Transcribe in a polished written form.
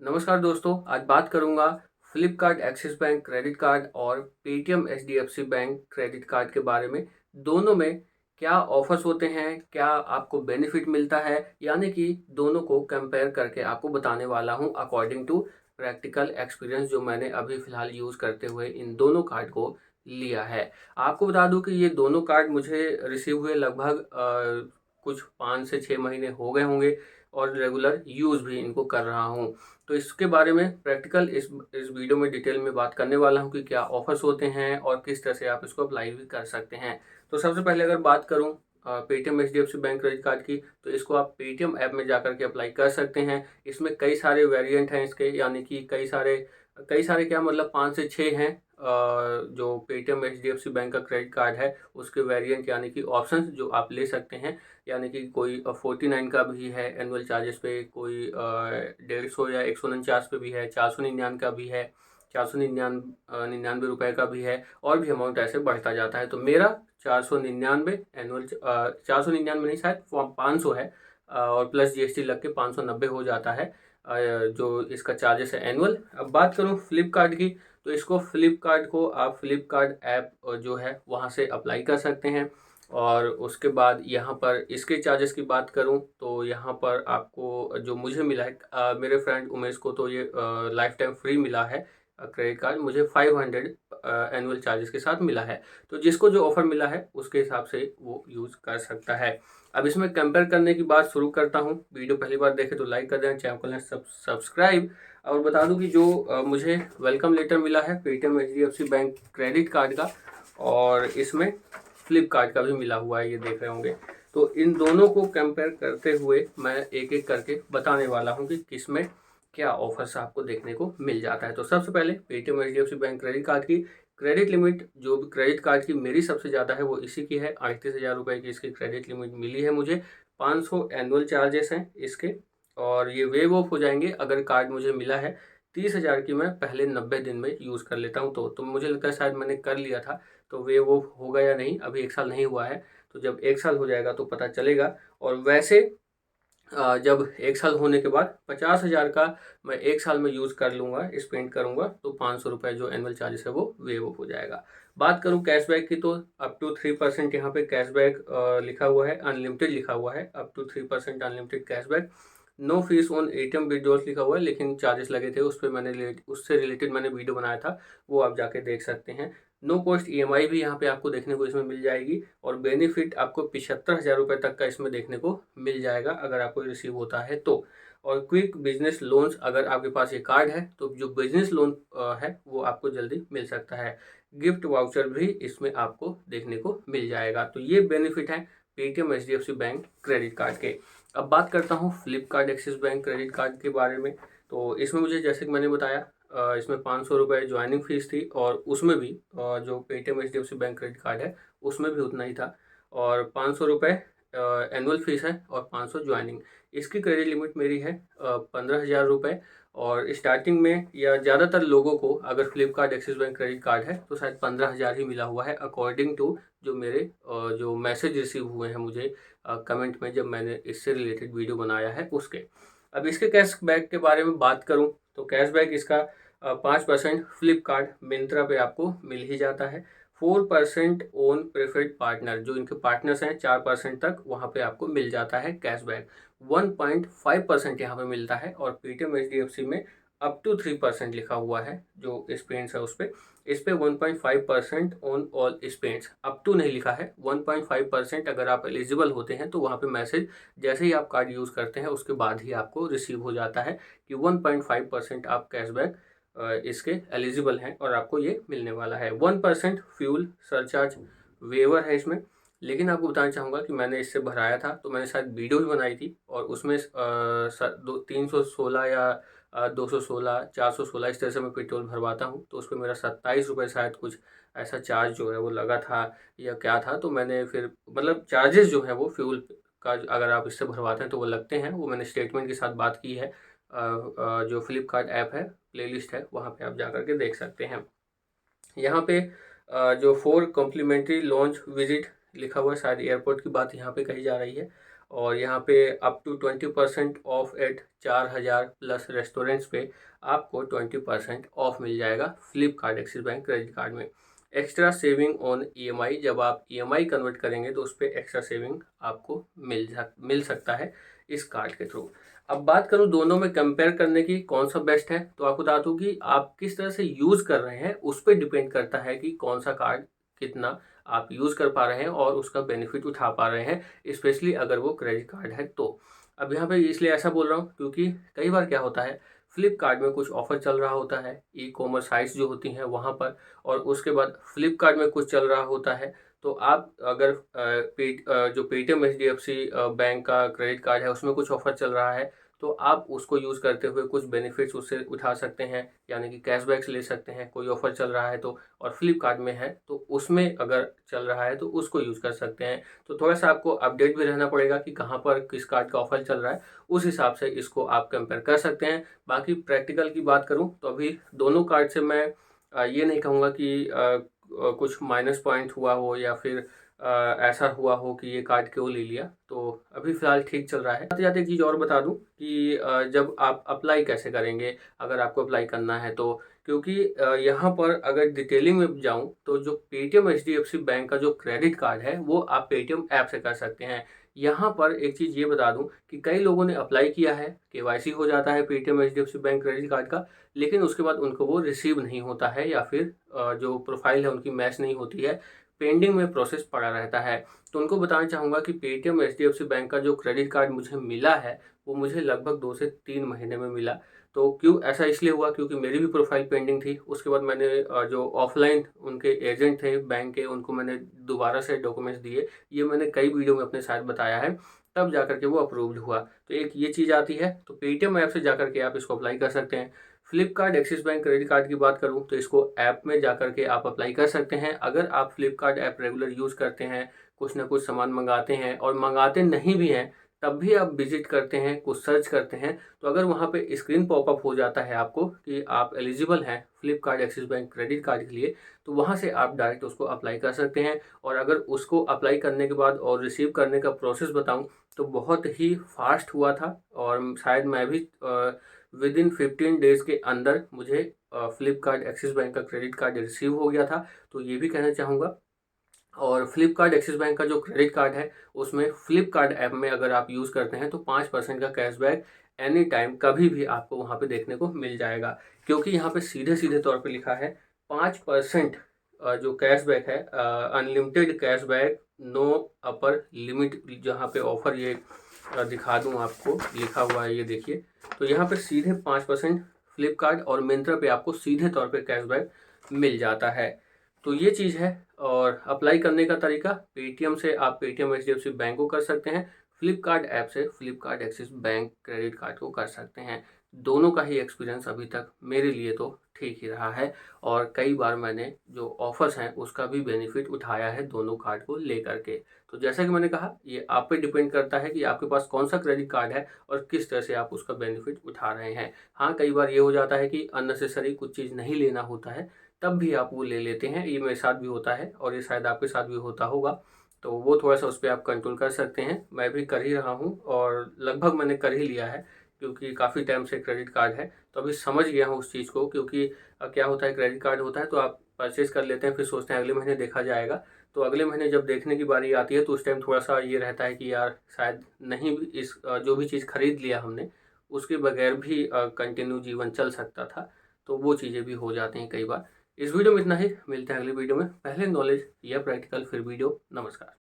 नमस्कार दोस्तों, आज बात करूंगा Flipkart Axis bank credit card और Paytm HDFC bank credit card के बारे में। दोनों में क्या ऑफर्स होते हैं, क्या आपको बेनिफिट मिलता है, यानी कि दोनों को कंपेयर करके आपको बताने वाला हूं अकॉर्डिंग टू प्रैक्टिकल एक्सपीरियंस जो मैंने अभी फ़िलहाल यूज़ करते हुए इन दोनों कार्ड को लिया है। आपको बता दूं कि ये दोनों कार्ड मुझे रिसीव हुए लगभग कुछ 5 से 6 महीने हो गए होंगे और रेगुलर यूज़ भी इनको कर रहा हूँ। तो इसके बारे में प्रैक्टिकल इस वीडियो में डिटेल में बात करने वाला हूँ कि क्या ऑफर्स होते हैं और किस तरह से आप इसको अप्लाई भी कर सकते हैं। तो सबसे पहले अगर बात करूँ Paytm HDFC bank credit card की, तो इसको आप पेटीएम ऐप में जाकर के अप्लाई कर सकते हैं। इसमें कई सारे वेरिएंट हैं इसके, यानी कि कई सारे क्या मतलब 5 से 6 हैं। जो पेटीएम एचडीएफसी बैंक का क्रेडिट कार्ड है उसके वेरिएंट यानी कि ऑप्शंस जो आप ले सकते हैं, यानी कि कोई 49 का भी है एनुअल चार्जेस पे, कोई 150 या 149 पे भी है, 499 का भी है, 499 का भी है, और भी अमाउंट ऐसे बढ़ता जाता है। तो मेरा 499 एनुअल, 499 नहीं शायद 500 है, और प्लस जीएसटी लग के 590 हो जाता है जो इसका चार्जेस है एनुअल। अब बात करूँ फ्लिपकार्ट की, तो इसको फ्लिपकार्ट को आप फ्लिपकार्ट ऐप जो है वहाँ से अप्लाई कर सकते हैं। और उसके बाद यहाँ पर इसके चार्जेस की बात करूँ तो यहाँ पर आपको जो मुझे मिला है, मेरे फ्रेंड उमेश को तो ये लाइफ टाइम फ्री मिला है क्रेडिट कार्ड, मुझे 500 एनुअल चार्जेस के साथ मिला है। तो जिसको जो ऑफर मिला है उसके हिसाब से वो यूज़ कर सकता है। अब इसमें कंपेयर करने की बात शुरू करता हूँ। वीडियो पहली बार देखे तो लाइक कर दें, चैनल को सब्सक्राइब। और बता दूं कि जो मुझे वेलकम लेटर मिला है Paytm HDFC bank credit card का, और इसमें फ्लिपकार्ट का भी मिला हुआ है, ये देख रहे होंगे। तो इन दोनों को कंपेयर करते हुए मैं एक एक करके बताने वाला हूँ कि किसमें क्या ऑफर्स आपको देखने को मिल जाता है। तो सबसे पहले Paytm HDFC bank credit card की क्रेडिट लिमिट, जो भी क्रेडिट कार्ड की मेरी सबसे ज़्यादा है वो इसी की है। 38,000 रुपये की इसकी क्रेडिट लिमिट मिली है मुझे। 500 एनुअल चार्जेस हैं इसके, और ये वेव ऑफ हो जाएंगे अगर कार्ड मुझे मिला है 30,000 की मैं पहले 90 दिन में यूज़ कर लेता हूँ। तो मुझे लगता है शायद मैंने कर लिया था, तो वेव ऑफ होगा या नहीं, अभी 1 साल नहीं हुआ है। तो जब 1 साल हो जाएगा तो पता चलेगा। और वैसे जब 1 साल होने के बाद 50,000 का मैं 1 साल में यूज़ कर लूँगा, स्पेंड करूँगा, तो 500 रुपये जो एनुअल चार्जेस है वो वेव ऑफ हो जाएगा। बात करूँ कैशबैक की, तो अप टू 3% यहाँ पे कैशबैक लिखा हुआ है, अनलिमिटेड लिखा हुआ है, up to 3% unlimited cashback. No fees on ATM withdrawals लिखा हुआ है, लेकिन चार्जेस लगे थे उस पर उससे रिलेटेड मैंने वीडियो बनाया था, वो आप जाके देख सकते हैं। नो कॉस्ट ईएमआई भी यहाँ पे आपको देखने को इसमें मिल जाएगी, और बेनिफिट आपको 75,000 रुपये तक का इसमें देखने को मिल जाएगा अगर आपको रिसीव होता है तो। और क्विक बिजनेस लोन्स, अगर आपके पास ये कार्ड है तो जो बिजनेस लोन है वो आपको जल्दी मिल सकता है। गिफ्ट वाउचर भी इसमें आपको देखने को मिल जाएगा। तो ये बेनिफिट है Paytm HDFC bank credit card के। अब बात करता हूँ Flipkart Axis bank credit card के बारे में। तो इसमें मुझे जैसे कि मैंने बताया, इसमें 500 रुपये ज्वाइनिंग फीस थी, और उसमें भी जो Paytm HDFC bank credit card है उसमें भी उतना ही था। और 500 रुपये एनुअल फीस है और 500 ज्वाइनिंग। इसकी क्रेडिट लिमिट मेरी है 15,000 रुपये। और स्टार्टिंग में या ज़्यादातर लोगों को अगर Flipkart Axis bank credit card है तो शायद 15,000 ही मिला हुआ है, अकॉर्डिंग टू जो मेरे जो मैसेज रिसीव हुए हैं मुझे कमेंट में जब मैंने इससे रिलेटेड वीडियो बनाया है उसके। अब इसके कैशबैक के बारे में बात करूं तो कैशबैक इसका 5% फ्लिपकार्ट मिंत्रा पे आपको मिल ही जाता है। 4% ओन प्रेफर्ड पार्टनर, जो इनके पार्टनर्स हैं 4% तक वहाँ पे आपको मिल जाता है कैशबैक। 1.5% यहाँ पे मिलता है, और पेटीएम एचडीएफसी में अप टू 3% लिखा हुआ है जो स्पेंड्स है उस पर। इस पे 1.5% on all spends, up to नहीं लिखा है, 1.5% अगर आप एलिजिबल होते हैं तो वहाँ पे मैसेज जैसे ही आप कार्ड यूज़ करते हैं उसके बाद ही आपको रिसीव हो जाता है कि 1.5% आप कैशबैक इसके एलिजिबल हैं और आपको ये मिलने वाला है। 1% फ्यूल सरचार्ज वेवर है इसमें। लेकिन आपको बताना चाहूँगा कि मैंने इससे भराया था, तो मैंने शायद वीडियो भी बनाई थी, और उसमें 316 या 216 416 इस तरह से मैं पेट्रोल भरवाता हूँ, तो उस पर मेरा 27 रुपये शायद कुछ ऐसा चार्ज जो है वो लगा था या क्या था। तो मैंने फिर मतलब चार्जेस जो है वो फ्यूल का अगर आप इससे भरवाते हैं तो वो लगते हैं, वो मैंने स्टेटमेंट के साथ बात की है। जो फ्लिपकार्ट ऐप है, प्लेलिस्ट है, वहाँ पे आप जा कर के देख सकते हैं। यहाँ पे जो 4 कॉम्प्लीमेंट्री लॉन्च विजिट लिखा हुआ है, शायद एयरपोर्ट की बात यहाँ पे कही जा रही है। और यहाँ पे up to 20% off at 4000 plus restaurants पे आपको 20% ऑफ मिल जाएगा Flipkart Axis bank credit card में। एक्स्ट्रा सेविंग ऑन EMI, जब आप EMI कन्वर्ट करेंगे तो उस पर एक्स्ट्रा सेविंग आपको मिल सकता है इस कार्ड के थ्रू। अब बात करूं दोनों में कंपेयर करने की कौन सा बेस्ट है, तो आपको बता दूं कि आप किस तरह से यूज़ कर रहे हैं उस पर डिपेंड करता है कि कौन सा कार्ड कितना आप यूज़ कर पा रहे हैं और उसका बेनिफिट उठा पा रहे हैं, स्पेशली अगर वो क्रेडिट कार्ड है तो। अब यहाँ पे इसलिए ऐसा बोल रहा हूँ क्योंकि कई बार क्या होता है, फ्लिपकार्ट में कुछ ऑफर चल रहा होता है ई-कॉमर्स साइट्स जो होती हैं वहाँ पर, और उसके बाद फ्लिपकार्ट में कुछ चल रहा होता है। तो आप अगर जो पेटीएम HDFC बैंक का क्रेडिट कार्ड है उसमें कुछ ऑफर चल रहा है तो आप उसको यूज़ करते हुए कुछ बेनिफिट्स उससे उठा सकते हैं, यानी कि कैशबैक्स ले सकते हैं, कोई ऑफर चल रहा है तो। और फ्लिपकार्ट में है तो उसमें अगर चल रहा है तो उसको यूज़ कर सकते हैं। तो थोड़ा सा आपको अपडेट भी रहना पड़ेगा कि कहाँ पर किस कार्ड का ऑफर चल रहा है, उस हिसाब से इसको आप कंपेयर कर सकते हैं। बाकी प्रैक्टिकल की बात करूँ तो अभी दोनों कार्ड से मैं ये नहीं कहूँगा कि कुछ माइनस पॉइंट हुआ हो या फिर ऐसा हुआ हो कि ये कार्ड क्यों ले लिया, तो अभी फ़िलहाल ठीक चल रहा है। जाते जाते एक चीज़ और बता दूं कि जब आप अप्लाई कैसे करेंगे अगर आपको अप्लाई करना है तो, क्योंकि यहाँ पर अगर डिटेलिंग में जाऊं तो जो पेटीएम HDFC बैंक का जो क्रेडिट कार्ड है वो आप पेटीएम ऐप से कर सकते हैं। यहाँ पर एक चीज़ ये बता दूं कि कई लोगों ने अप्लाई किया है, KYC हो जाता है Paytm HDFC bank credit card का, लेकिन उसके बाद उनको वो रिसीव नहीं होता है या फिर जो प्रोफाइल है उनकी मैच नहीं होती है, पेंडिंग में प्रोसेस पड़ा रहता है। तो उनको बताना चाहूँगा कि पेटीएम HDFC बैंक का जो क्रेडिट कार्ड मुझे मिला है वो मुझे लगभग 2 से 3 महीने में मिला। तो क्यों ऐसा इसलिए हुआ क्योंकि मेरी भी प्रोफाइल पेंडिंग थी। उसके बाद मैंने जो ऑफलाइन उनके एजेंट थे बैंक के उनको मैंने दोबारा से डॉक्यूमेंट्स दिए, ये मैंने कई वीडियो में अपने साथ बताया है, तब जाकर के वो अप्रूव्ड हुआ। तो एक ये चीज़ आती है, तो पेटीएम ऐप से जाकर के आप इसको अप्लाई कर सकते हैं। Flipkart Axis bank credit card की बात करूं तो इसको ऐप में जाकर के आप अप्लाई कर सकते हैं। अगर आप फ्लिपकार्ट ऐप रेगुलर यूज़ करते हैं, कुछ ना कुछ सामान मंगाते हैं और मंगाते नहीं भी हैं, तब भी आप विजिट करते हैं, कुछ सर्च करते हैं, तो अगर वहाँ पे स्क्रीन पॉपअप हो जाता है आपको कि आप एलिजिबल हैं Flipkart Axis bank credit card के लिए, तो वहाँ से आप डायरेक्ट उसको अप्लाई कर सकते हैं। और अगर उसको अप्लाई करने के बाद और रिसीव करने का प्रोसेस बताऊँ तो बहुत ही फास्ट हुआ था, और शायद मैं भी विद इन 15 डेज़ के अंदर मुझे फ्लिपकार्ट एक्सिस बैंक का क्रेडिट कार्ड रिसीव हो गया था। तो ये भी कहना चाहूँगा। और फ्लिपकार्ट एक्सिस बैंक का जो क्रेडिट कार्ड है उसमें फ्लिपकार्ट ऐप में अगर आप यूज़ करते हैं तो 5% का कैशबैक एनी टाइम कभी भी आपको वहाँ पे देखने को मिल जाएगा, क्योंकि यहाँ पे सीधे सीधे तौर पे लिखा है 5% जो कैशबैक है, unlimited cashback, no upper limit. जहाँ पे ऑफर ये दिखा दूँ आपको, लिखा हुआ है ये देखिए। तो यहाँ पे सीधे 5% फ्लिपकार्ट और मिंत्रा पे आपको सीधे तौर पे कैशबैक मिल जाता है। तो ये चीज़ है। और अप्लाई करने का तरीका, पेटीएम से आप पेटीएम HDFC बैंक को कर सकते हैं, फ्लिपकार्ट ऐप से Flipkart Axis bank credit card को कर सकते हैं। दोनों का ही एक्सपीरियंस अभी तक मेरे लिए तो ठीक ही रहा है, और कई बार मैंने जो ऑफर्स हैं उसका भी बेनिफिट उठाया है दोनों कार्ड को लेकर के। तो जैसा कि मैंने कहा, ये आप पे डिपेंड करता है कि आपके पास कौन सा क्रेडिट कार्ड है और किस तरह से आप उसका बेनिफिट उठा रहे हैं। हाँ, कई बार ये हो जाता है कि अननेसेसरी कुछ चीज़ नहीं लेना होता है, तब भी आप वो ले लेते हैं। ये मेरे साथ भी होता है और ये शायद आपके साथ भी होता होगा। तो वो थोड़ा-सा उस पे आप कंट्रोल कर सकते हैं। मैं भी कर ही रहा हूँ और लगभग मैंने कर ही लिया है, क्योंकि काफ़ी टाइम से क्रेडिट कार्ड है। तो अभी समझ गया हूँ उस चीज़ को, क्योंकि क्या होता है, क्रेडिट कार्ड होता है तो आप परचेज़ कर लेते हैं, फिर सोचते हैं अगले महीने देखा जाएगा। तो अगले महीने जब देखने की बारी आती है तो उस टाइम थोड़ा-सा ये रहता है कि यार शायद नहीं भी इस जो भी चीज़ खरीद लिया हमने, उसके बगैर भी कंटिन्यू जीवन चल सकता था। तो वो चीज़ें भी हो जाती हैं कई बार। इस वीडियो में इतना ही, मिलते हैं अगली वीडियो में। पहले नॉलेज या प्रैक्टिकल फिर वीडियो। नमस्कार।